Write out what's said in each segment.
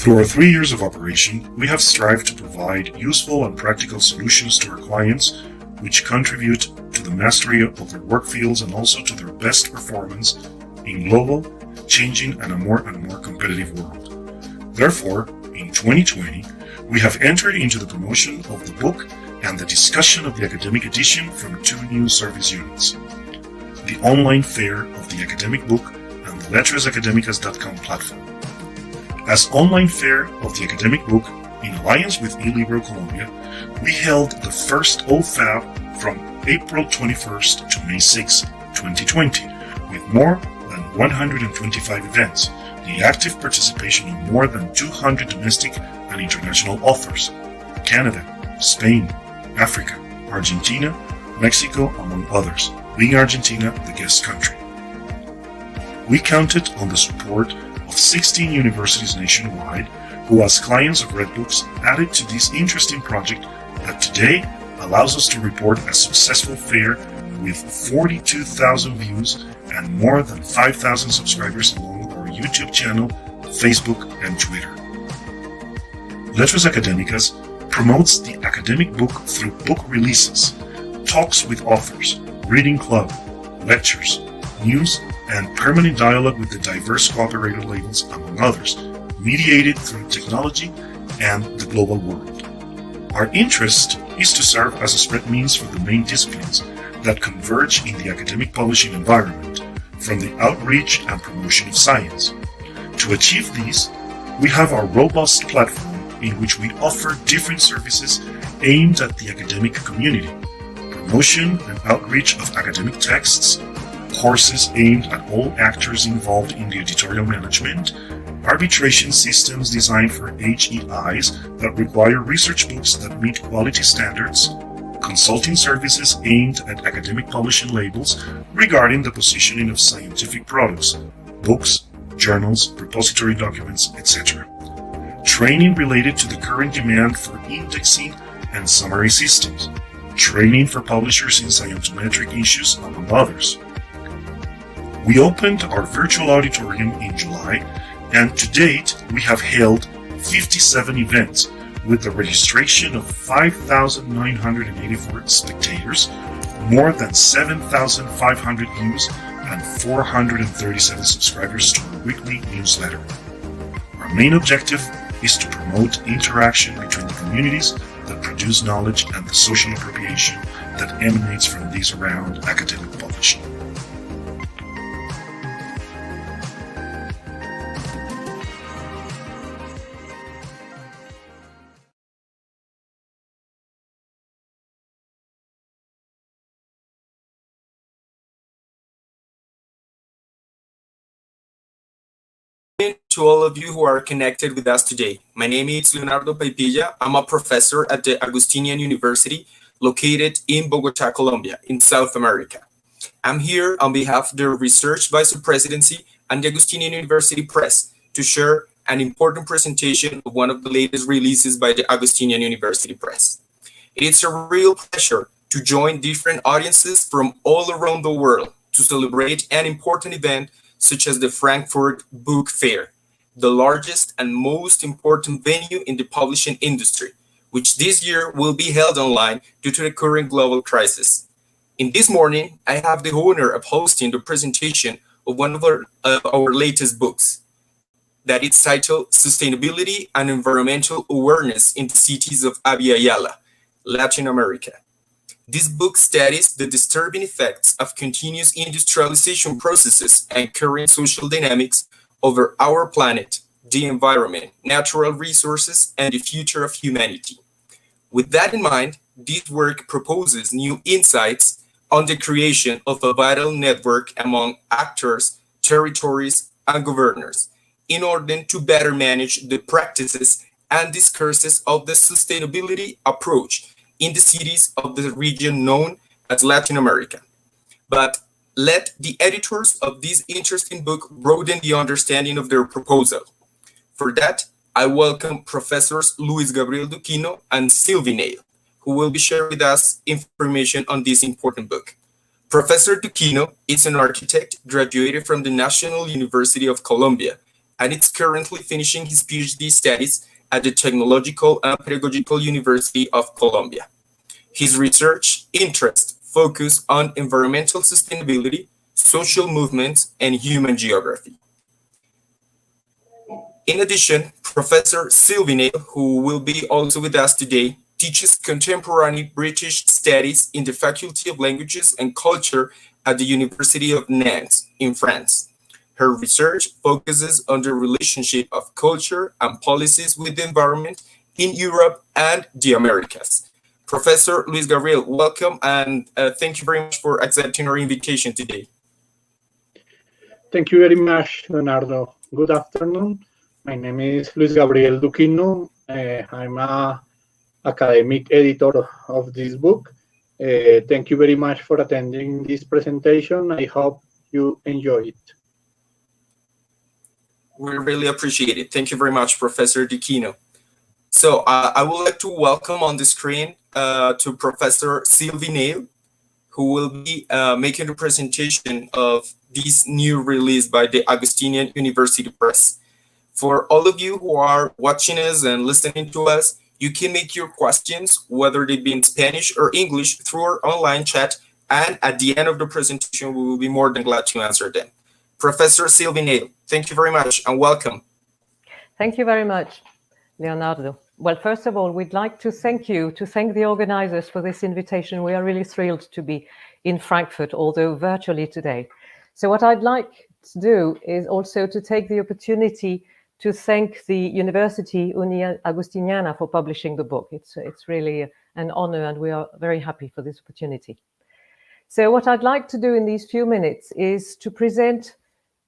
Through our 3 years of operation, we have strived to provide useful and practical solutions to our clients, which contribute to the mastery of their work fields and also to their best performance in global, changing, and a more competitive world. Therefore, in 2020, we have entered into the promotion of the book and the discussion of the academic edition from 2 new service units: the online fair of the academic book and the letrasacademicas.com platform. As online fair of the academic book, in alliance with eLibro Colombia, we held the first OFAB from April 21st to May 6, 2020, with more than 125 events, the active participation of more than 200 domestic and international authors: Canada, Spain, Africa, Argentina, Mexico, among others, being Argentina the guest country. We counted on the support of 16 universities nationwide who, as clients of Redbooks, added to this interesting project that today allows us to report a successful fair with 42,000 views and more than 5,000 subscribers along our YouTube channel, Facebook, and Twitter. Letras Académicas promotes the academic book through book releases, talks with authors, reading club, lectures, news, and permanent dialogue with the diverse cooperator labels, among others, mediated through technology and the global world. Our interest is to serve as a spread means for the main disciplines that converge in the academic publishing environment, from the outreach and promotion of science. To achieve these, we have our robust platform in which we offer different services aimed at the academic community: promotion and outreach of academic texts, courses aimed at all actors involved in the editorial management, arbitration systems designed for HEIs that require research books that meet quality standards, consulting services aimed at academic publishing labels regarding the positioning of scientific products, books, journals, repository documents, etc. Training related to the current demand for indexing and summary systems, training for publishers in scientometric issues, among others. We opened our virtual auditorium in July, and to date we have held 57 events with the registration of 5,984 spectators, more than 7,500 views, and 437 subscribers to our weekly newsletter. Our main objective is to promote interaction between the communities that produce knowledge and the social appropriation that emanates from these around academic publishing. To all of you who are connected with us today. My name is Leonardo Paipilla. I'm a professor at the Agustinian University located in Bogota, Colombia, in South America. I'm here on behalf of the Research Vice Presidency and the Agustinian University Press to share an important presentation of one of the latest releases by the Agustinian University Press. It is a real pleasure to join different audiences from all around the world to celebrate an important event such as the Frankfurt Book Fair, the largest and most important venue in the publishing industry, which this year will be held online due to the current global crisis. In this morning, I have the honor of hosting the presentation of one of our latest books, that is titled Sustainability and Environmental Awareness in the Cities of Abya, Yala, Latin America. This book studies the disturbing effects of continuous industrialization processes and current social dynamics over our planet, the environment, natural resources, and the future of humanity. With that in mind, this work proposes new insights on the creation of a vital network among actors, territories, and governors in order to better manage the practices and discourses of the sustainability approach in the cities of the region known as Latin America. But let the editors of this interesting book broaden the understanding of their proposal. For that, I welcome Professors Luis Gabriel Duquino and Sylvie Nail, who will be sharing with us information on this important book. Professor Duquino is an architect graduated from the National University of Colombia and is currently finishing his PhD studies at the Technological and Pedagogical University of Colombia. His research interests focus on environmental sustainability, social movements, and human geography. In addition, Professor Sylvie, who will be also with us today, teaches contemporary British studies in the Faculty of Languages and Culture at the University of Nantes in France. Her research focuses on the relationship of culture and policies with the environment in Europe and the Americas. Professor Luis Gabriel, welcome, and thank you very much for accepting our invitation today. Thank you very much, Leonardo. Good afternoon. My name is Luis Gabriel Duquino. I'm an academic editor of this book. Thank you very much for attending this presentation. I hope you enjoy it. We really appreciate it. Thank you very much, Professor Duquino. So I would like to welcome on the screen to Professor Sylvie Nail, who will be making the presentation of this new release by the Augustinian University Press. For all of you who are watching us and listening to us, you can make your questions, whether they be in Spanish or English, through our online chat, and at the end of the presentation, we will be more than glad to answer them. Professor Sylvie Nail, thank you very much and welcome. Thank you very much, Leonardo. Well, first of all, we'd like to thank the organizers for this invitation. We are really thrilled to be in Frankfurt, although virtually today. So what I'd like to do is also to take the opportunity to thank the University Agustiniana for publishing the book. It's really an honor, and we are very happy for this opportunity. So what I'd like to do in these few minutes is to present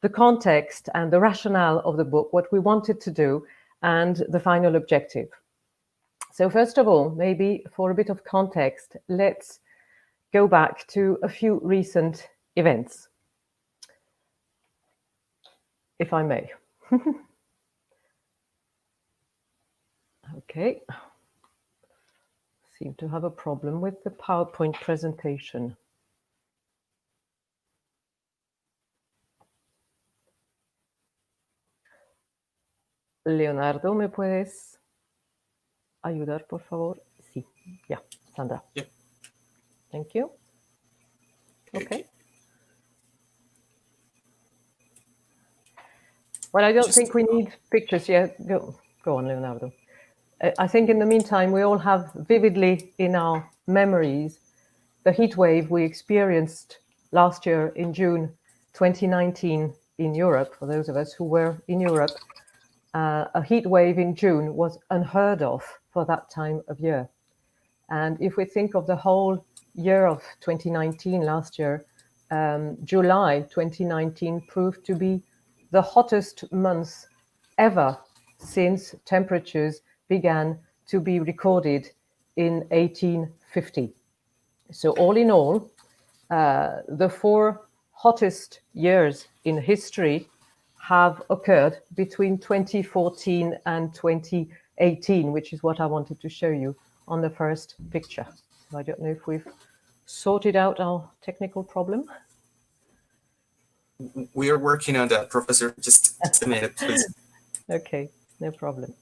the context and the rationale of the book, what we wanted to do, and the final objective. So first of all, maybe for a bit of context, let's go back to a few recent events, if I may. Okay. Seem to have a problem with the PowerPoint presentation. Leonardo, ¿me puedes ayudar, por favor? Sí, ya, Sandra. Yep. Thank you. Okay. Well, I don't think we need pictures yet. Go on, Leonardo. I think in the meantime, we all have vividly in our memories the heat wave we experienced last year in June 2019 in Europe. For those of us who were in Europe, a heat wave in June was unheard of for that time of year. And if we think of the whole year of 2019 last year, July 2019 proved to be the hottest month ever since temperatures began to be recorded in 1850. So all in all, the 4 hottest years in history have occurred between 2014 and 2018, which is what I wanted to show you on the first picture. So I don't know if we've sorted out our technical problem. We are working on that, Professor. Just a minute, please. Okay, no problem.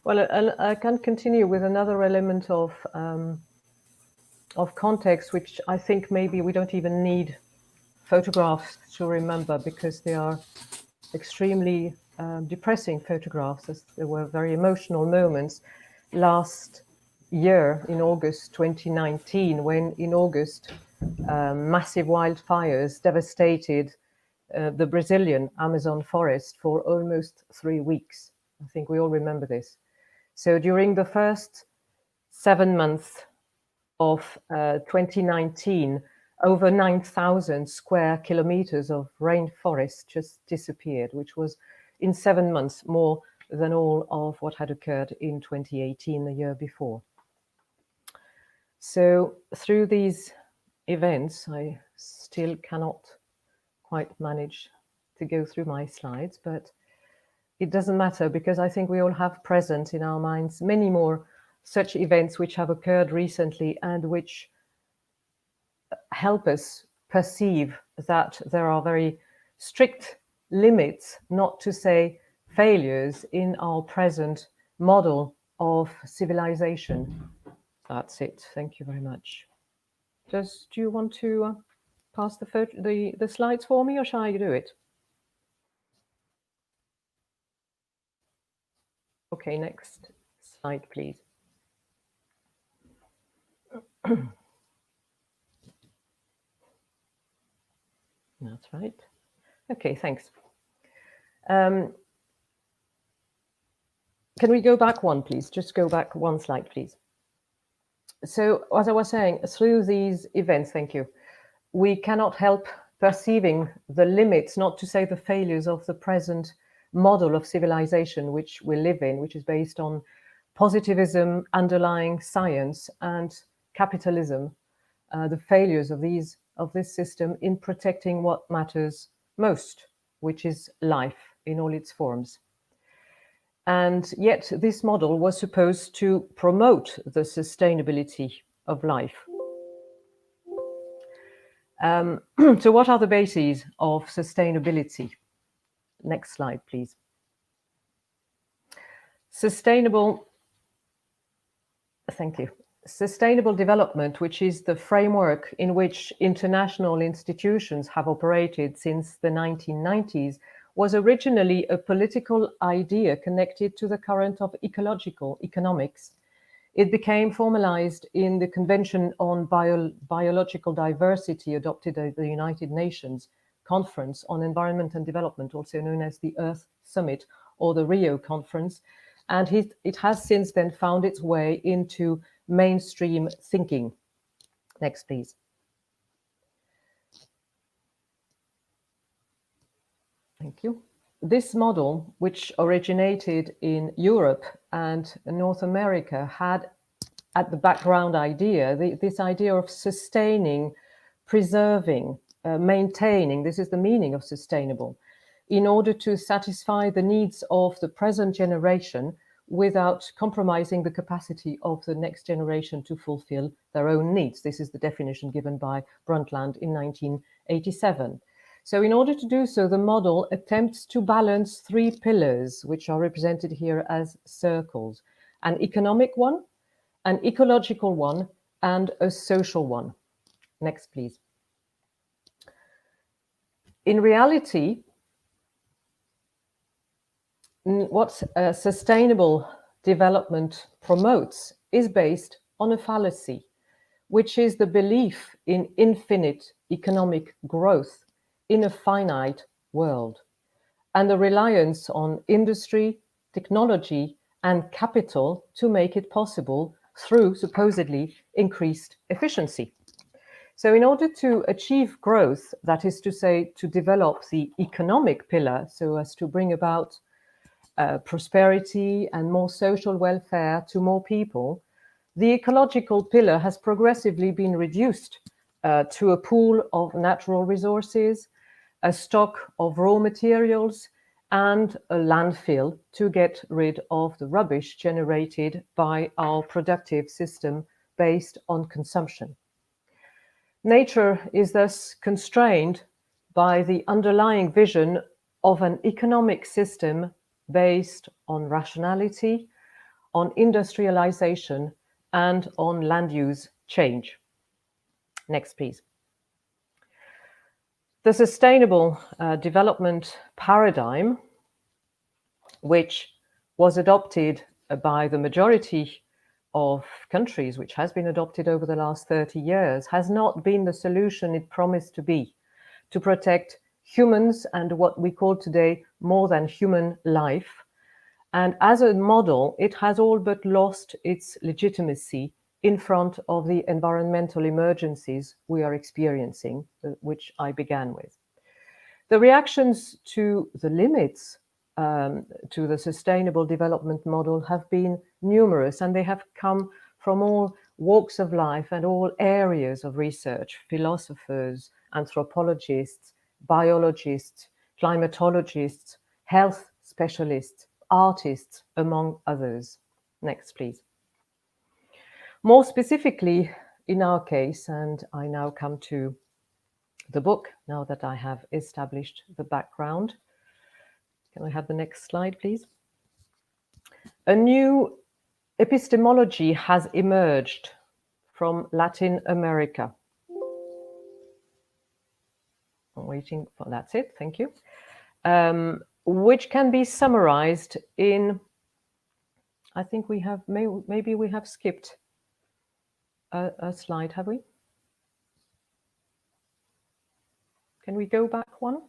Well, I can continue with another element of context, which I think maybe we don't even need photographs to remember, because they are extremely depressing photographs, as there were very emotional moments last year in August 2019, when in August massive wildfires devastated the Brazilian Amazon forest for almost 3 weeks. I think we all remember this. So during the first 7 months of 2019, over 9,000 square kilometers of rainforest just disappeared, which was in 7 months more than all of what had occurred in 2018, the year before. So through these events, I still cannot quite manage to go through my slides, but it doesn't matter because I think we all have present in our minds many more such events which have occurred recently and which help us perceive that there are very strict limits, not to say failures, in our present model of civilization. That's it. Thank you very much. Do you want to pass the slides for me, or shall I do it? Okay, next slide, please. That's right. Okay, thanks. Can we go back one, please? Just go back one slide, please. So, as I was saying, through these events, thank you, we cannot help perceiving the limits, not to say the failures, of the present model of civilization which we live in, which is based on positivism, underlying science, and capitalism. The failures of this system in protecting what matters most, which is life in all its forms. And yet this model was supposed to promote the sustainability of life. So what are the bases of sustainability? Next slide, please. Thank you. Sustainable development, which is the framework in which international institutions have operated since the 1990s, was originally a political idea connected to the current of ecological economics. It became formalized in the Convention on Biological Diversity adopted at the United Nations Conference on Environment and Development, also known as the Earth Summit or the Rio Conference, and it has since then found its way into mainstream thinking. Next, please. Thank you. This model, which originated in Europe and North America, had at the background idea, this idea of sustaining, preserving, maintaining. This is the meaning of sustainable, in order to satisfy the needs of the present generation without compromising the capacity of the next generation to fulfill their own needs. This is the definition given by Brundtland in 1987. So in order to do so, the model attempts to balance three pillars, which are represented here as circles: an economic one, an ecological one, and a social one. Next, please. In reality, what sustainable development promotes is based on a fallacy, which is the belief in infinite economic growth in a finite world, and the reliance on industry, technology, and capital to make it possible through supposedly increased efficiency. So in order to achieve growth, that is to say, to develop the economic pillar so as to bring about prosperity and more social welfare to more people, the ecological pillar has progressively been reduced to a pool of natural resources, a stock of raw materials, and a landfill to get rid of the rubbish generated by our productive system based on consumption. Nature is thus constrained by the underlying vision of an economic system based on rationality, on industrialization, and on land use change. Next, please. The sustainable development paradigm, which was adopted by the majority of countries, which has been adopted over the last 30 years, has not been the solution it promised to be, to protect humans and what we call today more than human life. And as a model, it has all but lost its legitimacy in front of the environmental emergencies we are experiencing, which I began with. The reactions to the limits to the sustainable development model have been numerous, and they have come from all walks of life and all areas of research: philosophers, anthropologists, biologists, climatologists, health specialists, artists, among others. Next, please. More specifically, in our case, and I now come to the book, now that I have established the background. Can I have the next slide, please? A new epistemology has emerged from Latin America. I'm waiting for, that's it, thank you. Which can be summarized in, I think we have, maybe we have skipped a slide, have we? Can we go back one?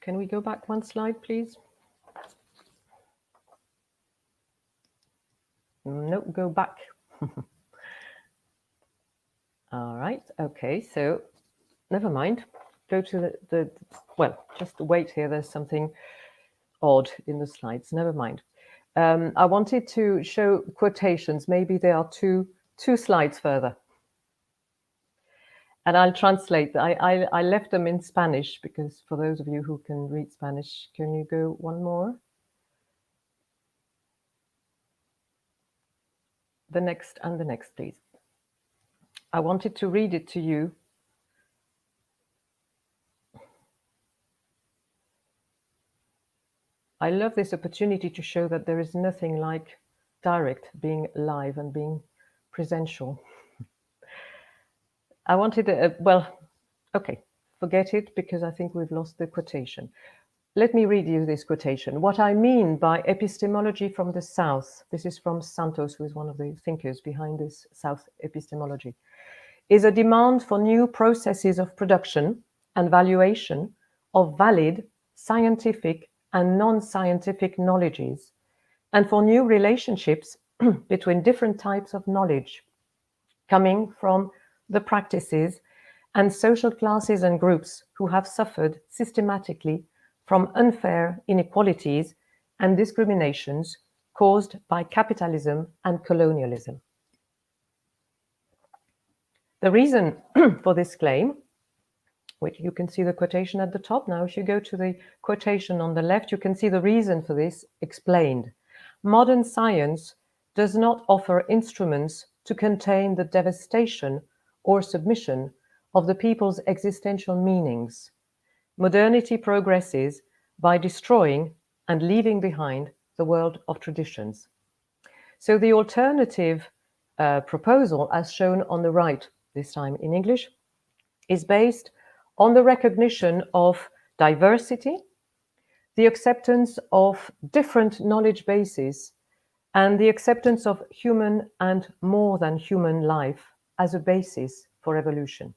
Can we go back one slide, please? No, go back. All right, okay, so never mind. Go to well, just wait here, there's something odd in the slides, never mind. I wanted to show quotations, maybe there are two slides further. And I'll translate. I left them in Spanish because for those of you who can read Spanish, can you go one more? The next and the next, please. I wanted to read it to you. I love this opportunity to show that there is nothing like direct, being live and being presential. I wanted to, well, okay, forget it because I think we've lost the quotation. Let me read you this quotation. What I mean by epistemology from the South, this is from Santos, who is one of the thinkers behind this South epistemology, is a demand for new processes of production and valuation of valid scientific and non-scientific knowledges, and for new relationships between different types of knowledge coming from the practices and social classes and groups who have suffered systematically from unfair inequalities and discriminations caused by capitalism and colonialism. The reason for this claim, which you can see the quotation at the top now, if you go to the quotation on the left, you can see the reason for this explained. Modern science does not offer instruments to contain the devastation or submission of the people's existential meanings. Modernity progresses by destroying and leaving behind the world of traditions. So the alternative proposal, as shown on the right, this time in English, is based on the recognition of diversity, the acceptance of different knowledge bases, and the acceptance of human and more than human life as a basis for evolution.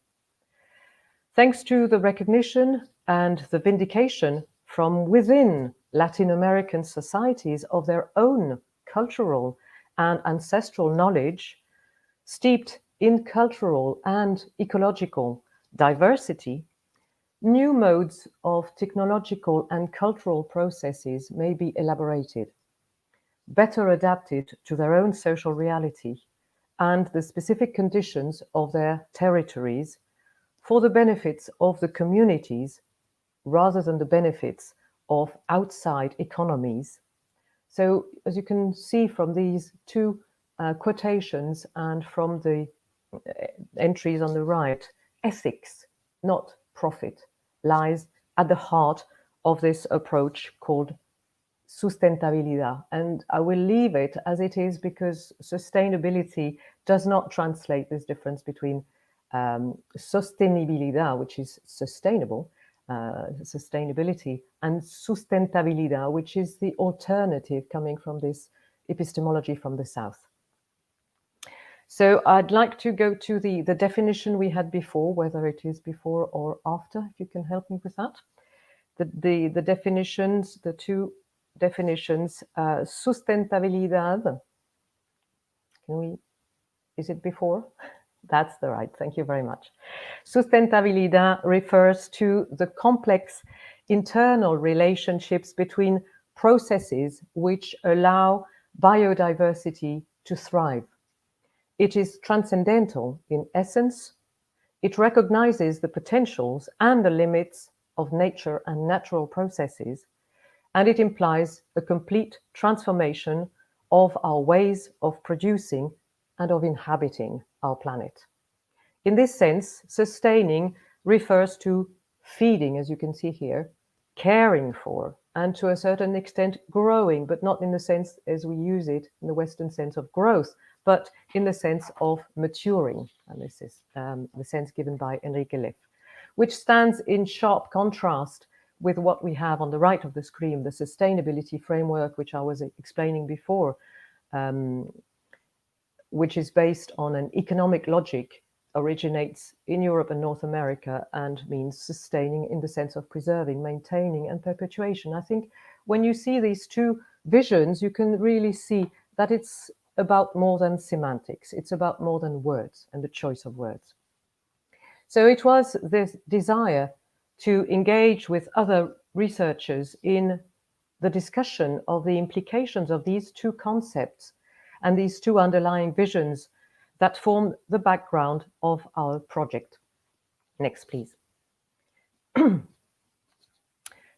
Thanks to the recognition and the vindication from within Latin American societies of their own cultural and ancestral knowledge, steeped in cultural and ecological diversity, new modes of technological and cultural processes may be elaborated, better adapted to their own social reality and the specific conditions of their territories for the benefits of the communities rather than the benefits of outside economies. So, as you can see from these two quotations and from the entries on the right, ethics, not profit, lies at the heart of this approach called sustentabilidad. And I will leave it as it is because sustainability does not translate this difference between sostenibilidad, which is sustainable, sustainability, and sustentabilidad, which is the alternative coming from this epistemology from the South. So I'd like to go to the definition we had before, whether it is before or after, if you can help me with that. The definitions, the two definitions, sustentabilidad, is it before? That's the right, thank you very much. Sustentabilidad refers to the complex internal relationships between processes which allow biodiversity to thrive. It is transcendental in essence. It recognizes the potentials and the limits of nature and natural processes, and it implies a complete transformation of our ways of producing and of inhabiting our planet. In this sense, sustaining refers to feeding, as you can see here, caring for, and to a certain extent growing, but not in the sense as we use it in the Western sense of growth, but in the sense of maturing. And this is the sense given by Enrique Leff, which stands in sharp contrast with what we have on the right of the screen, the sustainability framework, which I was explaining before, which is based on an economic logic, originates in Europe and North America, and means sustaining in the sense of preserving, maintaining, and perpetuation. I think when you see these two visions, you can really see that it's about more than semantics. It's about more than words and the choice of words. So it was this desire to engage with other researchers in the discussion of the implications of these two concepts and these two underlying visions that form the background of our project. Next, please.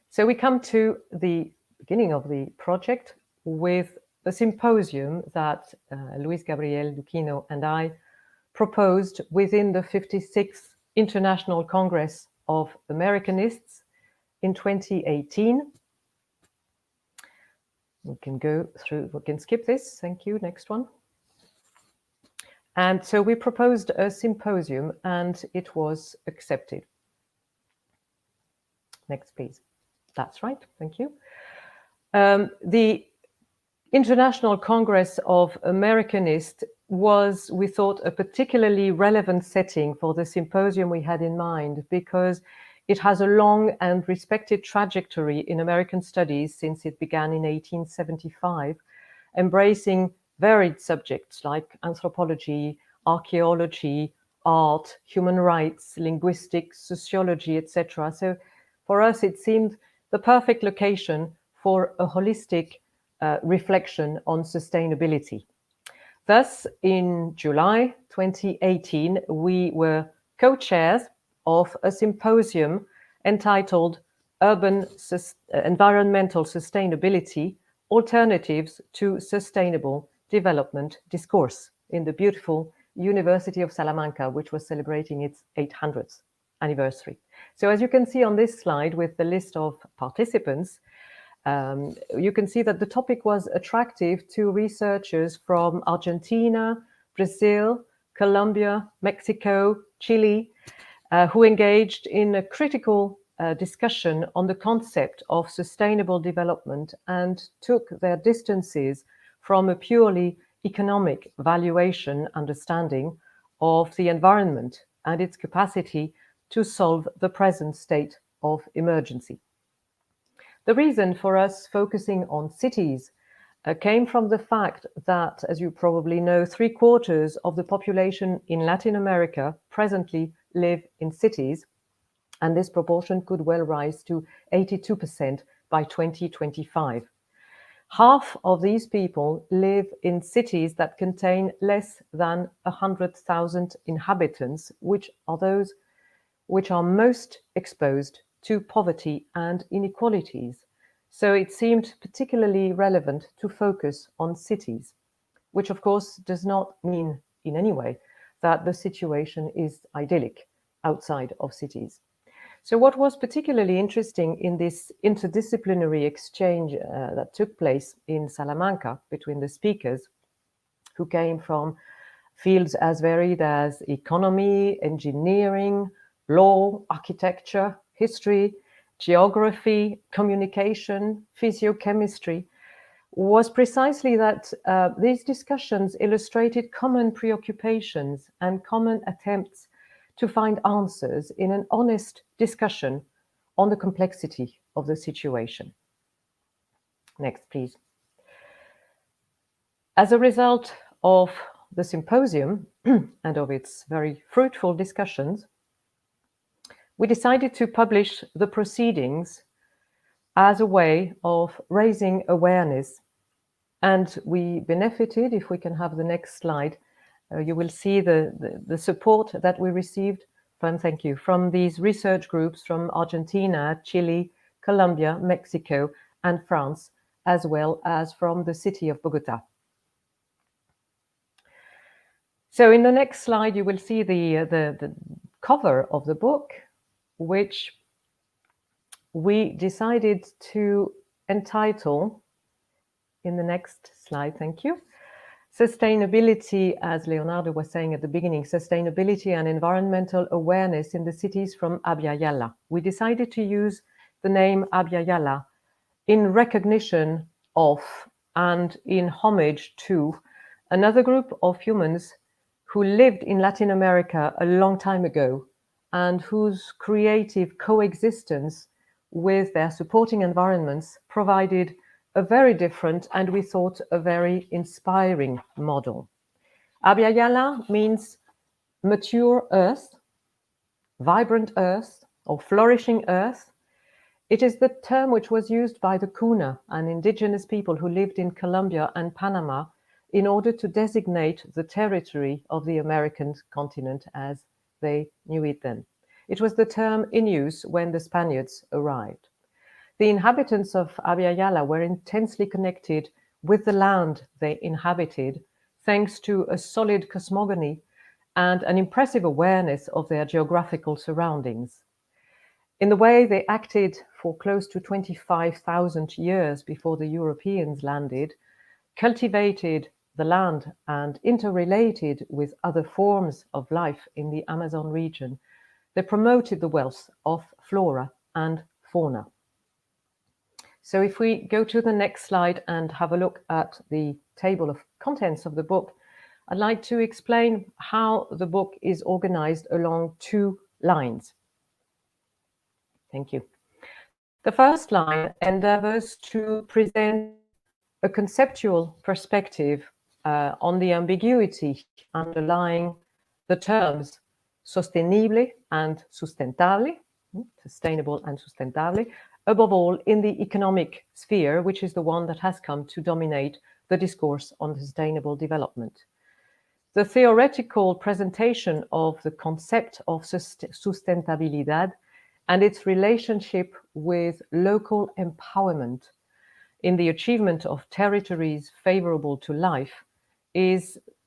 So we come to the beginning of the project with a symposium that Luis Gabriel Duquino and I proposed within the 56th International Congress of Americanists in 2018. We can go through, we can skip this. Thank you. Next one. And so we proposed a symposium and it was accepted. Next, please. That's right. Thank you. The International Congress of Americanists was, we thought, a particularly relevant setting for the symposium we had in mind because it has a long and respected trajectory in American studies since it began in 1875, embracing varied subjects like anthropology, archaeology, art, human rights, linguistics, sociology, etc. So for us, it seemed the perfect location for a holistic reflection on sustainability. Thus, in July 2018, we were co-chairs of a symposium entitled Urban Environmental Sustainability, Alternatives to Sustainable Development Discourse in the beautiful University of Salamanca, which was celebrating its 800th anniversary. So as you can see on this slide with the list of participants, you can see that the topic was attractive to researchers from Argentina, Brazil, Colombia, Mexico, Chile, who engaged in a critical discussion on the concept of sustainable development and took their distances from a purely economic valuation understanding of the environment and its capacity to solve the present state of emergency. The reason for us focusing on cities came from the fact that, as you probably know, 3/4 of the population in Latin America presently live in cities, and this proportion could well rise to 82% by 2025. Half of these people live in cities that contain less than 100,000 inhabitants, which are those which are most exposed to poverty and inequalities. So it seemed particularly relevant to focus on cities, which of course does not mean in any way that the situation is idyllic outside of cities. So what was particularly interesting in this interdisciplinary exchange that took place in Salamanca between the speakers, who came from fields as varied as economy, engineering, law, architecture, history, geography, communication, physiochemistry, was precisely that these discussions illustrated common preoccupations and common attempts to find answers in an honest discussion on the complexity of the situation. Next, please. As a result of the symposium and of its very fruitful discussions, we decided to publish the proceedings as a way of raising awareness. And we benefited, if we can have the next slide, You will see the support that we received from these research groups from Argentina, Chile, Colombia, Mexico, and France, as well as from the city of Bogota. So in the next slide, you will see the cover of the book, which we decided to entitle, in the next slide, thank you, Sustainability, as Leonardo was saying at the beginning, Sustainability and Environmental Awareness in the Cities from Abya Yala. We decided to use the name Abya Yala in recognition of and in homage to another group of humans who lived in Latin America a long time ago and whose creative coexistence with their supporting environments provided a very different and we thought a very inspiring model. Abya Yala means mature earth, vibrant earth, or flourishing earth. It is the term which was used by the Kuna, an indigenous people who lived in Colombia and Panama, in order to designate the territory of the American continent as they knew it then. It was the term in use when the Spaniards arrived. The inhabitants of Abya Yala were intensely connected with the land they inhabited, thanks to a solid cosmogony and an impressive awareness of their geographical surroundings. In the way they acted for close to 25,000 years before the Europeans landed, cultivated the land and interrelated with other forms of life in the Amazon region, they promoted the wealth of flora and fauna. So if we go to the next slide and have a look at the table of contents of the book, I'd like to explain how the book is organized along two lines. Thank you. The first line endeavors to present a conceptual perspective on the ambiguity underlying the terms sostenible and sustentable, sustainable and sustentable, above all in the economic sphere, which is the one that has come to dominate the discourse on sustainable development. The theoretical presentation of the concept of sustentabilidad and its relationship with local empowerment in the achievement of territories favorable to life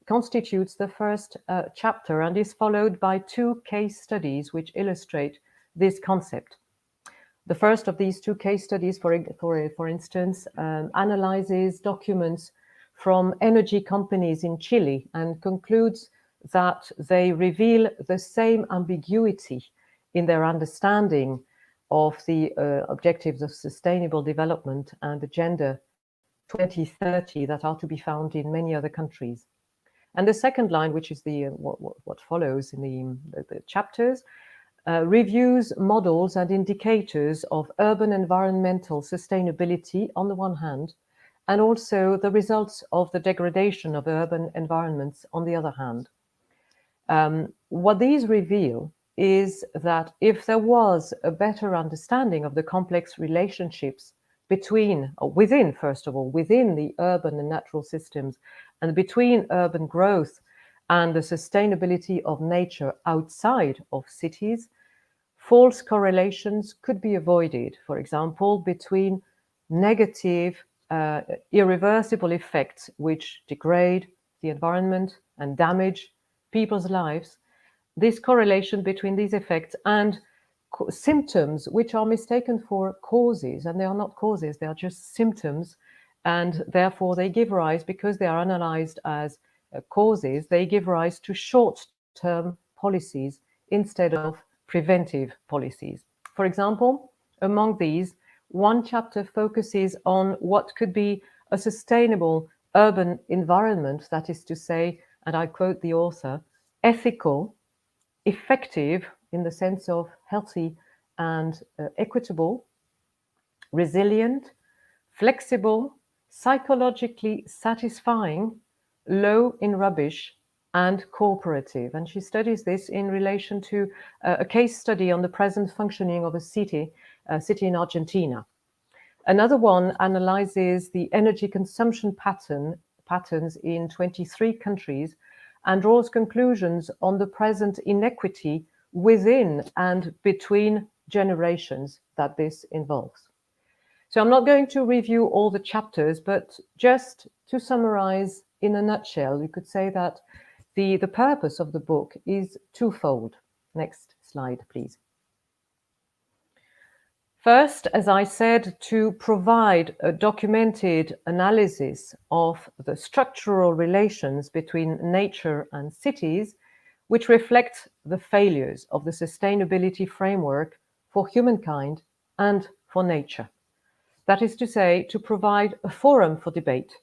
constitutes the first chapter and is followed by two case studies which illustrate this concept. The first of these two case studies, for instance, analyzes documents from energy companies in Chile and concludes that they reveal the same ambiguity in their understanding of the objectives of sustainable development and Agenda 2030 that are to be found in many other countries. And the second line, which is what follows in the chapters, reviews models and indicators of urban environmental sustainability on the one hand, and also the results of the degradation of urban environments on the other hand. What these reveal is that if there was a better understanding of the complex relationships between, or within, first of all, within the urban and natural systems, and between urban growth and the sustainability of nature outside of cities, false correlations could be avoided, for example, between negative, irreversible effects which degrade the environment and damage people's lives, this correlation between these effects and symptoms which are mistaken for causes, and they are not causes, they are just symptoms, and therefore they give rise, because they are analyzed as causes, they give rise to short-term policies instead of preventive policies. For example, among these, one chapter focuses on what could be a sustainable urban environment, that is to say, and I quote the author, ethical, effective in the sense of healthy and equitable, resilient, flexible, psychologically satisfying, low in rubbish, and cooperative. And she studies this in relation to a case study on the present functioning of a city in Argentina. Another one analyzes the energy consumption patterns in 23 countries and draws conclusions on the present inequity within and between generations that this involves. So I'm not going to review all the chapters, but just to summarize in a nutshell, you could say that the purpose of the book is twofold. Next slide, please. First, as I said, to provide a documented analysis of the structural relations between nature and cities, which reflect the failures of the sustainability framework for humankind and for nature. That is to say, to provide a forum for debate,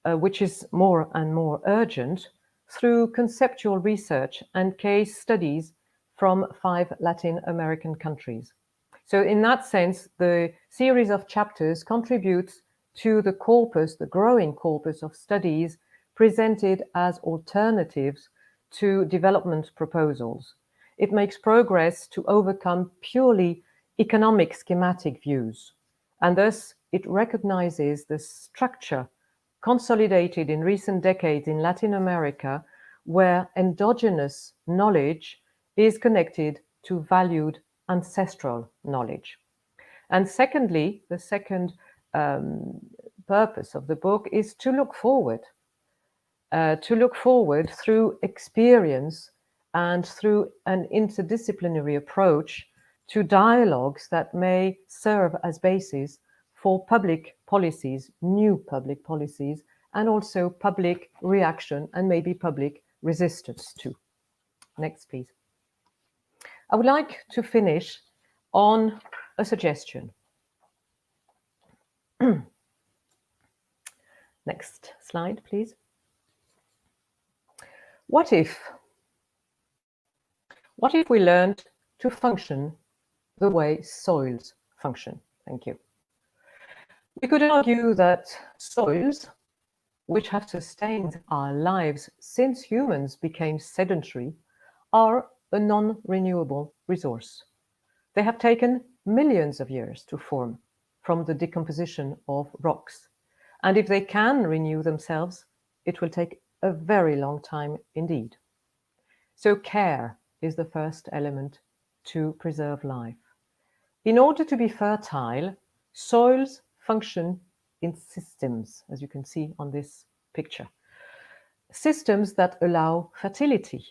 which is more and more urgent, through conceptual research and case studies from 5 Latin American countries. So in that sense, the series of chapters contributes to the corpus, the growing corpus of studies presented as alternatives to development proposals. It makes progress to overcome purely economic schematic views, and thus it recognizes the structure consolidated in recent decades in Latin America, where endogenous knowledge is connected to valued ancestral knowledge. And secondly, the second purpose of the book is to look forward through experience and through an interdisciplinary approach to dialogues that may serve as basis for public policies, new public policies, and also public reaction and maybe public resistance too. Next, please. I would like to finish on a suggestion. Next slide, please. What if we learned to function the way soils function? Thank you. We could argue that soils, which have sustained our lives since humans became sedentary, are a non-renewable resource. They have taken millions of years to form from the decomposition of rocks. And if they can renew themselves, it will take a very long time indeed. So care is the first element to preserve life. In order to be fertile, soils function in systems, as you can see on this picture. Systems that allow fertility.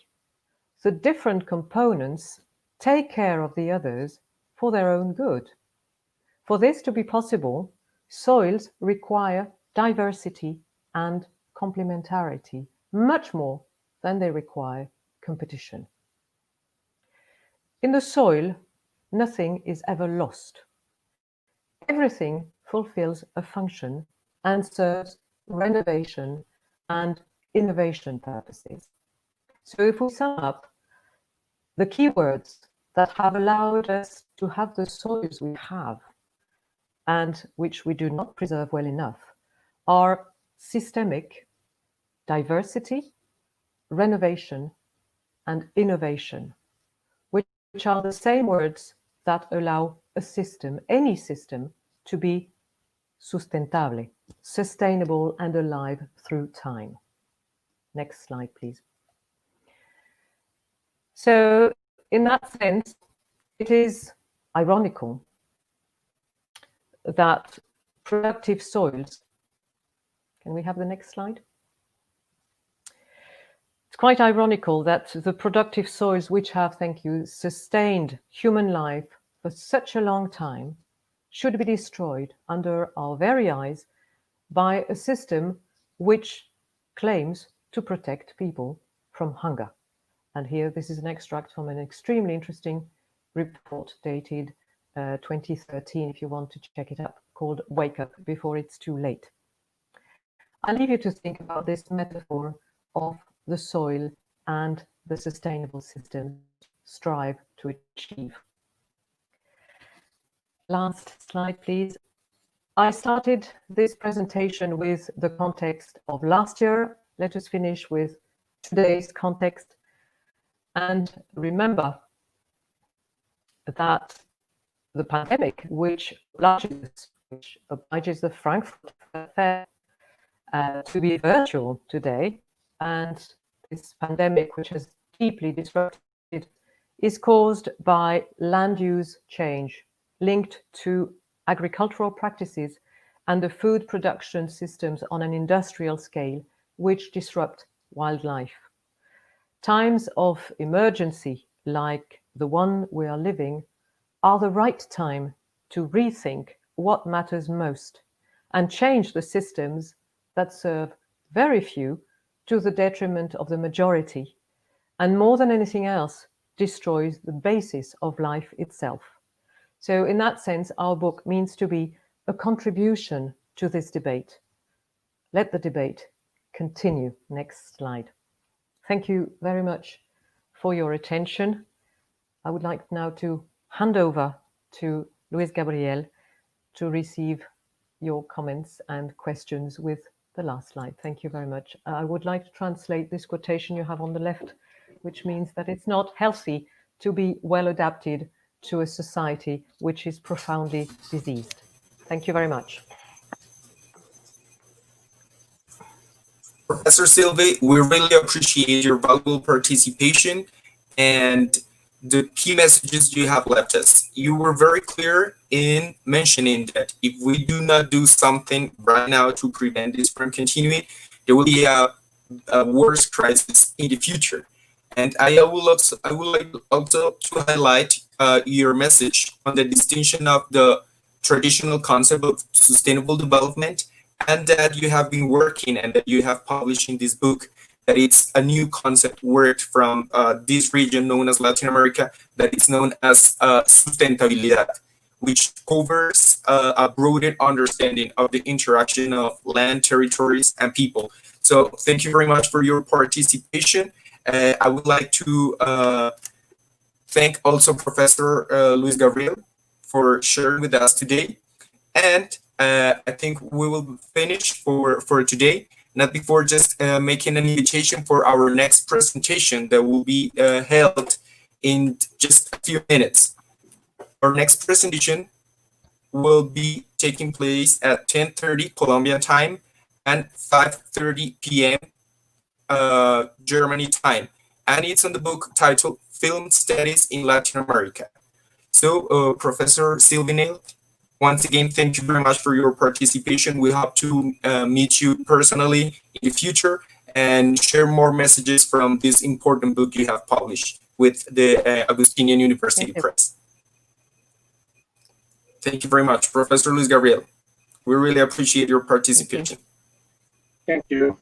The different components take care of the others for their own good. For this to be possible, soils require diversity and complementarity, much more than they require competition. In the soil, nothing is ever lost. Everything fulfills a function and serves renovation and innovation purposes. So if we sum up, the keywords that have allowed us to have the soils we have and which we do not preserve well enough are systemic, diversity, renovation, and innovation, which are the same words that allow a system, any system, to be sustentable, sustainable and alive through time. Next slide, please. So in that sense, it is ironical that productive soils, can we have the next slide? It's quite ironical that the productive soils which have, thank you, sustained human life for such a long time should be destroyed under our very eyes by a system which claims to protect people from hunger. And here, this is an extract from an extremely interesting report dated 2013, if you want to check it up, called Wake Up Before It's Too Late. I'll leave you to think about this metaphor of the soil and the sustainable system strive to achieve. Last slide, please. I started this presentation with the context of last year. Let us finish with today's context. And remember that the pandemic, which obliges the Frankfurt Fair to be virtual today, and this pandemic, which has deeply disrupted, is caused by land use change linked to agricultural practices and the food production systems on an industrial scale, which disrupt wildlife. Times of emergency, like the one we are living, are the right time to rethink what matters most and change the systems that serve very few to the detriment of the majority, and more than anything else, destroys the basis of life itself. So in that sense, our book means to be a contribution to this debate. Let the debate continue. Next slide. Thank you very much for your attention. I would like now to hand over to Luis Gabriel to receive your comments and questions with the last slide. Thank you very much. I would like to translate this quotation you have on the left, which means that it's not healthy to be well adapted to a society which is profoundly diseased. Thank you very much. Professor Silve, we really appreciate your valuable participation and the key messages you have left us. You were very clear in mentioning that if we do not do something right now to prevent this from continuing, there will be a worse crisis in the future. And I would like also to highlight your message on the distinction of the traditional concept of sustainable development, and that you have been working and that you have published in this book, that it's a new concept worked from this region known as Latin America, that is known as sustentabilidad, which covers a broader understanding of the interaction of land, territories, and people. So thank you very much for your participation. I would like to thank also Professor Luis Gabriel for sharing with us today. And I think we will finish for today, not before just making an invitation for our next presentation that will be held in just a few minutes. Our next presentation will be taking place at 10:30 Colombian time and 5:30 p.m. Germany time. And it's on the book titled Film Studies in Latin America. So Professor Silvinel, once again, thank you very much for your participation. We hope to meet you personally in the future and share more messages from this important book you have published with the Augustinian University Press. Thank you very much, Professor Luis Gabriel. We really appreciate your participation. Thank you.